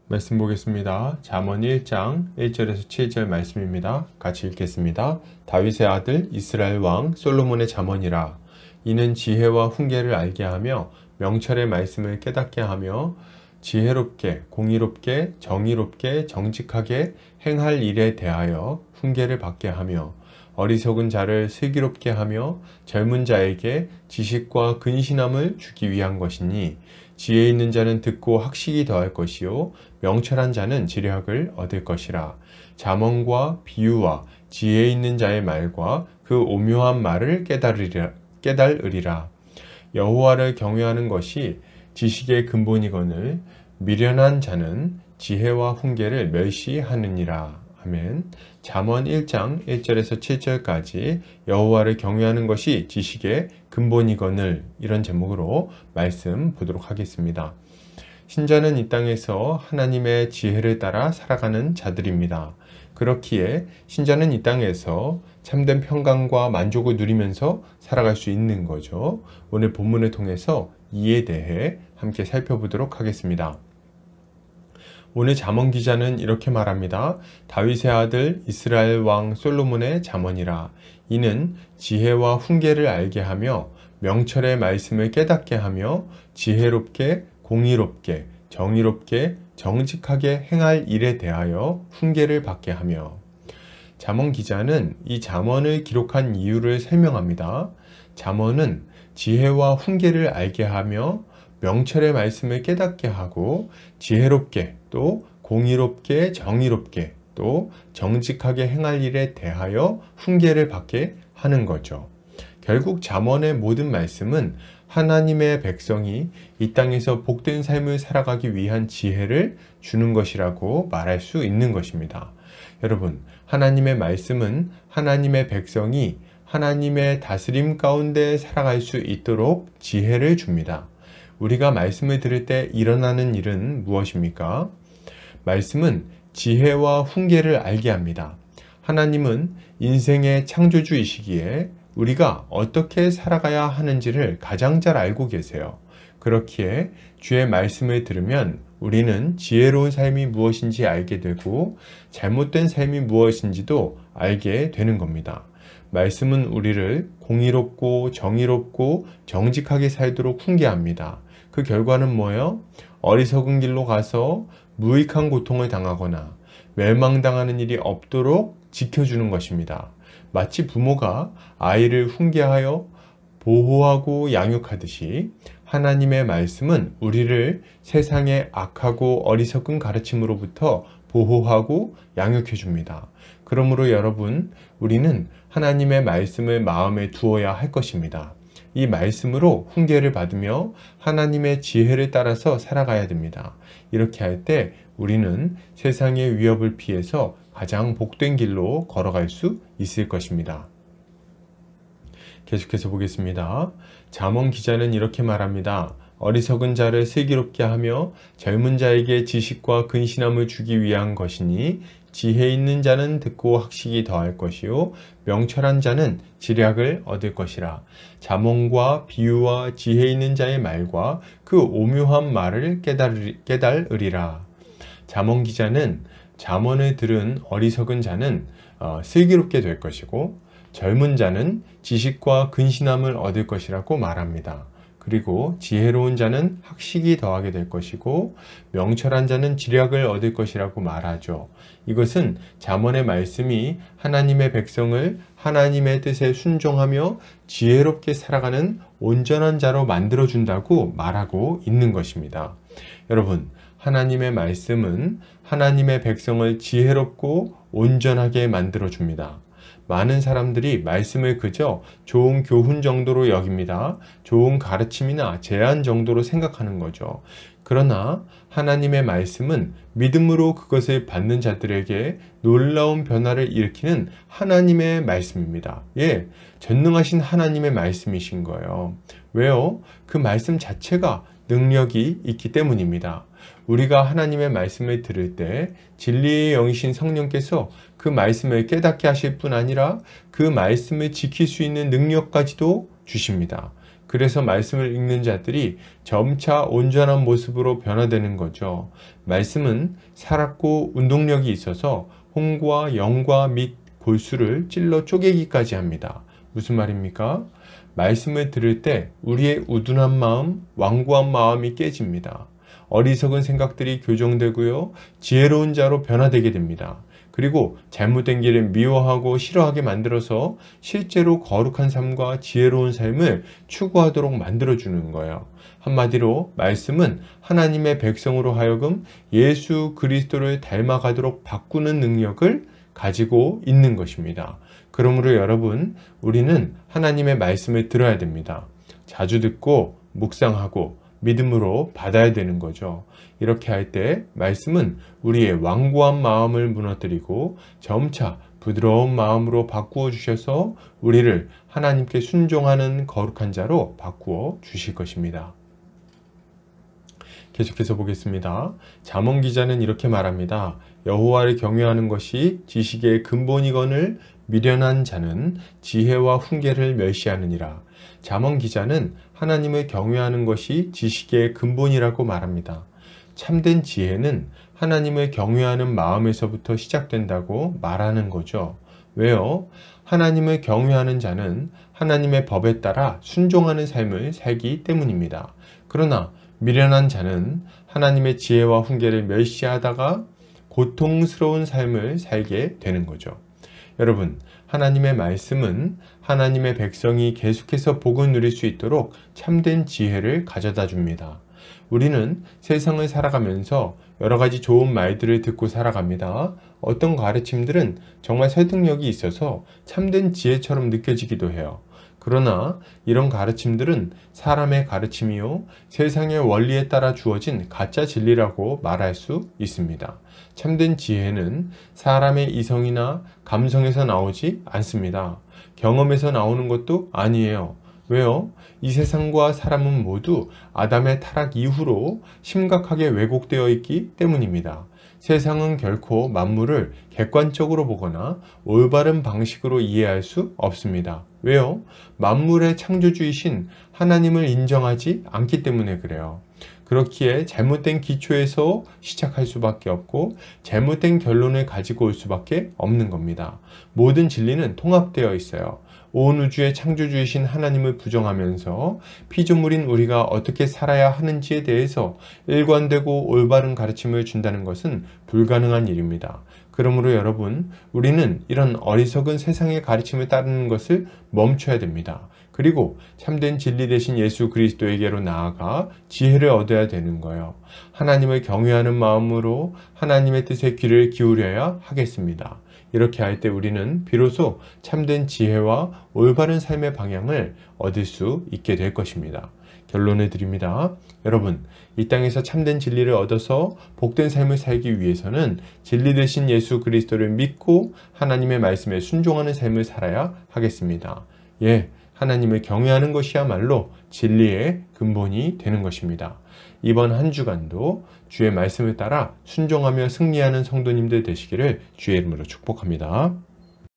말씀 보겠습니다. 잠언 1장 1절에서 7절 말씀입니다. 같이 읽겠습니다. 다윗의 아들 이스라엘 왕 솔로몬의 잠언이라. 이는 지혜와 훈계를 알게 하며 명철의 말씀을 깨닫게 하며 지혜롭게 공의롭게 정의롭게 정직하게 행할 일에 대하여 훈계를 받게 하며 어리석은 자를 슬기롭게 하며 젊은 자에게 지식과 근신함을 주기 위한 것이니 지혜 있는 자는 듣고 학식이 더할 것이요 명철한 자는 지략을 얻을 것이라. 잠언과 비유와 지혜 있는 자의 말과 그 오묘한 말을 깨달으리라. 여호와를 경외하는 것이 지식의 근본이거늘 미련한 자는 지혜와 훈계를 멸시하느니라. 아멘. 잠언 1장 1절에서 7절까지 여호와를 경외하는 것이 지식의 근본이거늘, 이런 제목으로 말씀 보도록 하겠습니다. 신자는 이 땅에서 하나님의 지혜를 따라 살아가는 자들입니다. 그렇기에 신자는 이 땅에서 참된 평강과 만족을 누리면서 살아갈 수 있는 거죠. 오늘 본문을 통해서 이에 대해 함께 살펴보도록 하겠습니다. 오늘 잠언 기자는 이렇게 말합니다. 다윗의 아들 이스라엘 왕 솔로몬의 잠언이라. 이는 지혜와 훈계를 알게 하며 명철의 말씀을 깨닫게 하며 지혜롭게 공의롭게 정의롭게 정직하게 행할 일에 대하여 훈계를 받게 하며. 잠언 기자는 이 잠언을 기록한 이유를 설명합니다. 잠언은 지혜와 훈계를 알게 하며 명철의 말씀을 깨닫게 하고 지혜롭게 또 공의롭게 정의롭게 또 정직하게 행할 일에 대하여 훈계를 받게 하는 거죠. 결국 잠언의 모든 말씀은 하나님의 백성이 이 땅에서 복된 삶을 살아가기 위한 지혜를 주는 것이라고 말할 수 있는 것입니다. 여러분, 하나님의 말씀은 하나님의 백성이 하나님의 다스림 가운데 살아갈 수 있도록 지혜를 줍니다. 우리가 말씀을 들을 때 일어나는 일은 무엇입니까? 말씀은 지혜와 훈계를 알게 합니다. 하나님은 인생의 창조주이시기에 우리가 어떻게 살아가야 하는지를 가장 잘 알고 계세요. 그렇기에 주의 말씀을 들으면 우리는 지혜로운 삶이 무엇인지 알게 되고 잘못된 삶이 무엇인지도 알게 되는 겁니다. 말씀은 우리를 공의롭고 정의롭고 정직하게 살도록 훈계합니다. 그 결과는 뭐예요? 어리석은 길로 가서 무익한 고통을 당하거나 멸망당하는 일이 없도록 지켜주는 것입니다. 마치 부모가 아이를 훈계하여 보호하고 양육하듯이 하나님의 말씀은 우리를 세상의 악하고 어리석은 가르침으로부터 보호하고 양육해 줍니다. 그러므로 여러분, 우리는 하나님의 말씀을 마음에 두어야 할 것입니다. 이 말씀으로 훈계를 받으며 하나님의 지혜를 따라서 살아가야 됩니다. 이렇게 할 때 우리는 세상의 위협을 피해서 가장 복된 길로 걸어갈 수 있을 것입니다. 계속해서 보겠습니다. 잠언 기자는 이렇게 말합니다. 어리석은 자를 슬기롭게 하며 젊은 자에게 지식과 근신함을 주기 위한 것이니 지혜 있는 자는 듣고 학식이 더할 것이요 명철한 자는 지략을 얻을 것이라. 잠언과 비유와 지혜 있는 자의 말과 그 오묘한 말을 깨달으리라. 잠언 기자는 잠언을 들은 어리석은 자는 슬기롭게 될 것이고 젊은 자는 지식과 근신함을 얻을 것이라고 말합니다. 그리고 지혜로운 자는 학식이 더하게 될 것이고 명철한 자는 지략을 얻을 것이라고 말하죠. 이것은 잠언의 말씀이 하나님의 백성을 하나님의 뜻에 순종하며 지혜롭게 살아가는 온전한 자로 만들어준다고 말하고 있는 것입니다. 여러분, 하나님의 말씀은 하나님의 백성을 지혜롭고 온전하게 만들어줍니다. 많은 사람들이 말씀을 그저 좋은 교훈 정도로 여깁니다. 좋은 가르침이나 제안 정도로 생각하는 거죠. 그러나 하나님의 말씀은 믿음으로 그것을 받는 자들에게 놀라운 변화를 일으키는 하나님의 말씀입니다. 예, 전능하신 하나님의 말씀이신 거예요. 왜요? 그 말씀 자체가 능력이 있기 때문입니다. 우리가 하나님의 말씀을 들을 때 진리의 영이신 성령께서 그 말씀을 깨닫게 하실 뿐 아니라 그 말씀을 지킬 수 있는 능력까지도 주십니다. 그래서 말씀을 읽는 자들이 점차 온전한 모습으로 변화되는 거죠. 말씀은 살았고 운동력이 있어서 홍과 영과 및 골수를 찔러 쪼개기까지 합니다. 무슨 말입니까? 말씀을 들을 때 우리의 우둔한 마음, 완고한 마음이 깨집니다. 어리석은 생각들이 교정되고요. 지혜로운 자로 변화되게 됩니다. 그리고 잘못된 길을 미워하고 싫어하게 만들어서 실제로 거룩한 삶과 지혜로운 삶을 추구하도록 만들어주는 거예요. 한마디로 말씀은 하나님의 백성으로 하여금 예수 그리스도를 닮아가도록 바꾸는 능력을 가지고 있는 것입니다. 그러므로 여러분, 우리는 하나님의 말씀을 들어야 됩니다. 자주 듣고 묵상하고 믿음으로 받아야 되는 거죠. 이렇게 할 때 말씀은 우리의 완고한 마음을 무너뜨리고 점차 부드러운 마음으로 바꾸어 주셔서 우리를 하나님께 순종하는 거룩한 자로 바꾸어 주실 것입니다. 계속해서 보겠습니다. 잠언 기자는 이렇게 말합니다. 여호와를 경외하는 것이 지식의 근본이거늘 미련한 자는 지혜와 훈계를 멸시하느니라. 잠언 기자는 하나님을 경외하는 것이 지식의 근본이라고 말합니다. 참된 지혜는 하나님을 경외하는 마음에서부터 시작된다고 말하는 거죠. 왜요? 하나님을 경외하는 자는 하나님의 법에 따라 순종하는 삶을 살기 때문입니다. 그러나 미련한 자는 하나님의 지혜와 훈계를 멸시하다가 고통스러운 삶을 살게 되는 거죠. 여러분, 하나님의 말씀은 하나님의 백성이 계속해서 복을 누릴 수 있도록 참된 지혜를 가져다 줍니다. 우리는 세상을 살아가면서 여러 가지 좋은 말들을 듣고 살아갑니다. 어떤 가르침들은 정말 설득력이 있어서 참된 지혜처럼 느껴지기도 해요. 그러나 이런 가르침들은 사람의 가르침이요, 세상의 원리에 따라 주어진 가짜 진리라고 말할 수 있습니다. 참된 지혜는 사람의 이성이나 감성에서 나오지 않습니다. 경험에서 나오는 것도 아니에요. 왜요? 이 세상과 사람은 모두 아담의 타락 이후로 심각하게 왜곡되어 있기 때문입니다. 세상은 결코 만물을 객관적으로 보거나 올바른 방식으로 이해할 수 없습니다. 왜요? 만물의 창조주이신 하나님을 인정하지 않기 때문에 그래요. 그렇기에 잘못된 기초에서 시작할 수밖에 없고 잘못된 결론을 가지고 올 수밖에 없는 겁니다. 모든 진리는 통합되어 있어요. 온 우주의 창조주이신 하나님을 부정하면서 피조물인 우리가 어떻게 살아야 하는지에 대해서 일관되고 올바른 가르침을 준다는 것은 불가능한 일입니다. 그러므로 여러분, 우리는 이런 어리석은 세상의 가르침을 따르는 것을 멈춰야 됩니다. 그리고 참된 진리 되신 예수 그리스도에게로 나아가 지혜를 얻어야 되는 거예요. 하나님을 경외하는 마음으로 하나님의 뜻에 귀를 기울여야 하겠습니다. 이렇게 할 때 우리는 비로소 참된 지혜와 올바른 삶의 방향을 얻을 수 있게 될 것입니다. 결론을 드립니다. 여러분, 이 땅에서 참된 진리를 얻어서 복된 삶을 살기 위해서는 진리 되신 예수 그리스도를 믿고 하나님의 말씀에 순종하는 삶을 살아야 하겠습니다. 하나님을 경외하는 것이야말로 진리의 근본이 되는 것입니다. 이번 한 주간도 주의 말씀을 따라 순종하며 승리하는 성도님들 되시기를 주의 이름으로 축복합니다.